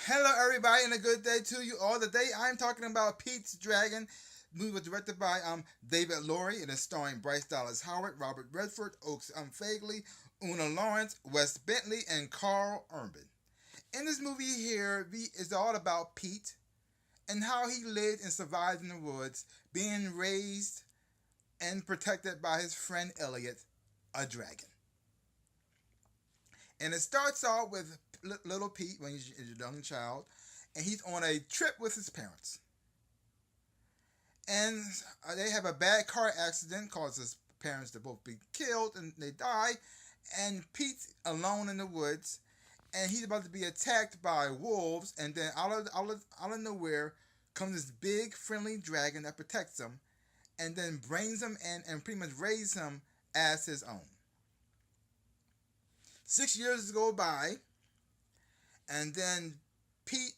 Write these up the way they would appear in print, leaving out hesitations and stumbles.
Hello, everybody, and a good day to you all. Today, I'm talking about Pete's Dragon. The movie was directed by David Lowery and is starring Bryce Dallas Howard, Robert Redford, Oaks Fagley, Una Lawrence, Wes Bentley, and Carl Urban. In this movie here, it's all about Pete and how he lived and survived in the woods, being raised and protected by his friend Elliot, a dragon. And it starts off with little Pete when he's a young child, and he's on a trip with his parents. And they have a bad car accident, causes his parents to both be killed, and they die. And Pete's alone in the woods, and he's about to be attacked by wolves. And then out of nowhere comes this big friendly dragon that protects him, and then brings him in and pretty much raises him as his own. 6 years go by, and then Pete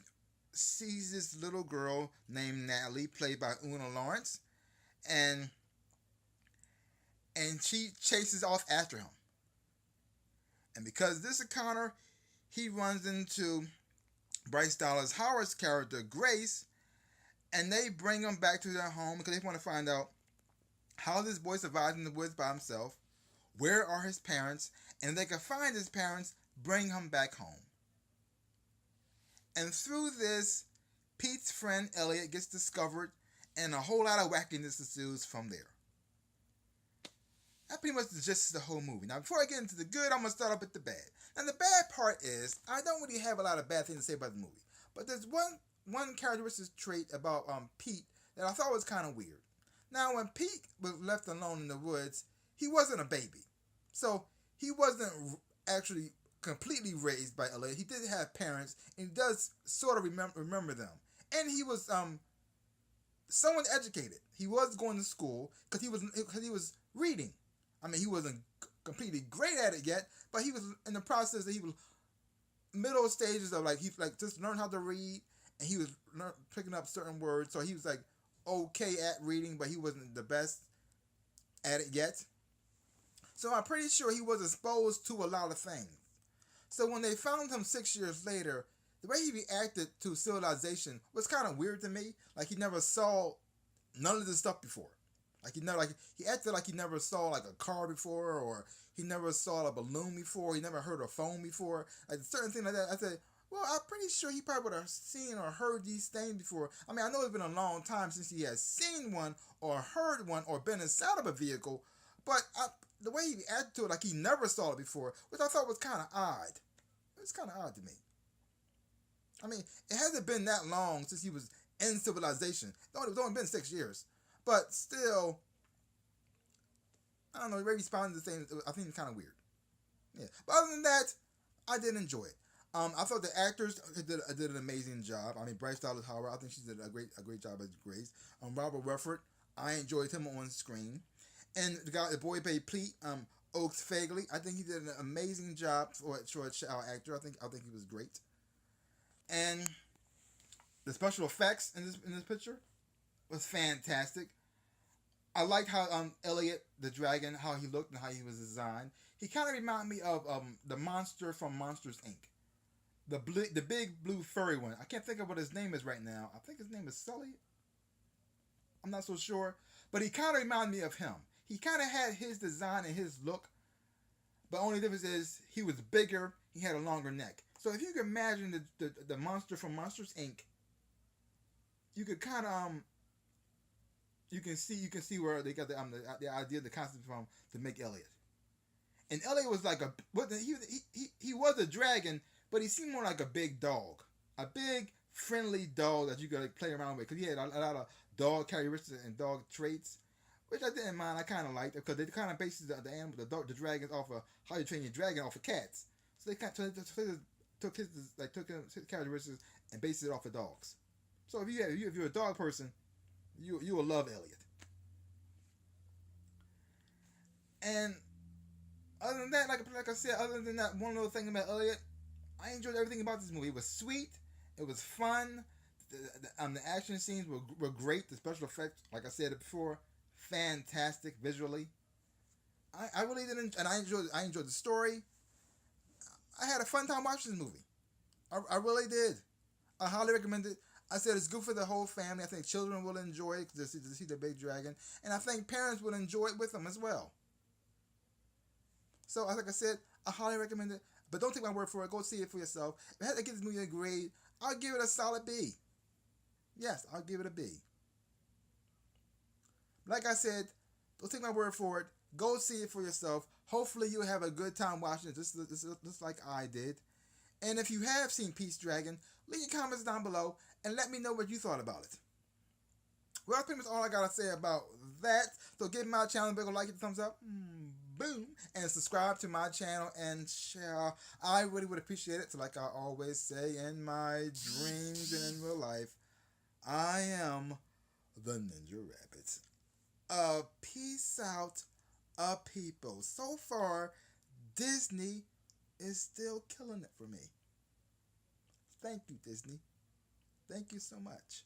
sees this little girl named Natalie, played by Una Lawrence, and she chases off after him. And because of this encounter, he runs into Bryce Dallas Howard's character Grace, and they bring him back to their home because they want to find out how this boy survived in the woods by himself, where are his parents, and if they can find his parents, bring him back home. And through this, Pete's friend Elliot gets discovered, and a whole lot of wackiness ensues from there. That pretty much is just the whole movie. Now, before I get into the good, I'm gonna start off with the bad. And the bad part is I don't really have a lot of bad things to say about the movie, but there's one characteristic trait about Pete that I thought was kind of weird. Now, when Pete was left alone in the woods, he wasn't a baby, so he wasn't actually completely raised by Elliot. He did have parents, and he does sort of remember them. And he was somewhat educated. He was going to school because he was reading. I mean, he wasn't completely great at it yet, but he was in the process that he was middle stages of like he like just learned how to read, and he was picking up certain words. So he was like okay at reading, but he wasn't the best at it yet. So I'm pretty sure he was exposed to a lot of things. So when they found him 6 years later, the way he reacted to civilization was kind of weird to me. Like he never saw none of this stuff before. Like he acted like he never saw like a car before, or he never saw a balloon before. He never heard a phone before. Like certain things like that. I said, well, I'm pretty sure he probably would have seen or heard these things before. I mean, I know it's been a long time since he has seen one or heard one or been inside of a vehicle, but the way he reacted to it, like he never saw it before, which I thought was kind of odd. It's kind of odd to me. I mean, it hasn't been that long since he was in civilization. It's only been 6 years, but still, I don't know. The way he responded to things, I think it's kind of weird. Yeah, but other than that, I did enjoy it. I thought the actors did an amazing job. I mean, Bryce Dallas Howard, I think she did a great job as Grace. Robert Redford, I enjoyed him on screen, and the boy played Pete, Oaks Fagley, I think he did an amazing job for a child actor. I think he was great, and the special effects in this picture was fantastic. I liked how Elliot the dragon, how he looked and how he was designed. He kind of reminded me of the monster from Monsters Inc. The big blue furry one. I can't think of what his name is right now. I think his name is Sully. I'm not so sure, but he kind of reminded me of him. He kind of had his design and his look, but only difference is he was bigger. He had a longer neck. So if you can imagine the monster from Monsters Inc., you could kind of you can see where they got the idea, the concept from to make Elliot. And Elliot was like a what he was a dragon, but he seemed more like a big dog, a big friendly dog that you could like, play around with, because he had a lot of dog characteristics and dog traits, which I didn't mind. I kind of liked it because they kind of bases the animal, the dragons off of how you train your dragon off of cats. So they kind of took his characteristics and based it off of dogs. So if you're a dog person, you will love Elliot. And other than that, like I said, other than that one little thing about Elliot, I enjoyed everything about this movie. It was sweet. It was fun. The action scenes were great. The special effects, like I said it before, fantastic visually. I really did, and I enjoyed the story. I had a fun time watching this movie. I really did. I highly recommend it. I said it's good for the whole family. I think children will enjoy it to see the big dragon, and I think parents will enjoy it with them as well. So, like I said, I highly recommend it. But don't take my word for it. Go see it for yourself. If I had to give this movie a grade, I'll give it a solid B. Yes, I'll give it a B. Like I said, don't take my word for it. Go see it for yourself. Hopefully, you'll have a good time watching it, just like I did. And if you have seen Pete's Dragon, leave your comments down below and let me know what you thought about it. Well, that's pretty much all I gotta say about that. So give my channel a big like it, thumbs up, boom, and subscribe to my channel and share. I really would appreciate it. So like I always say in my dreams and in real life, I am the Ninja Rabbit. Peace out, people. So far, Disney is still killing it for me. Thank you, Disney. Thank you so much.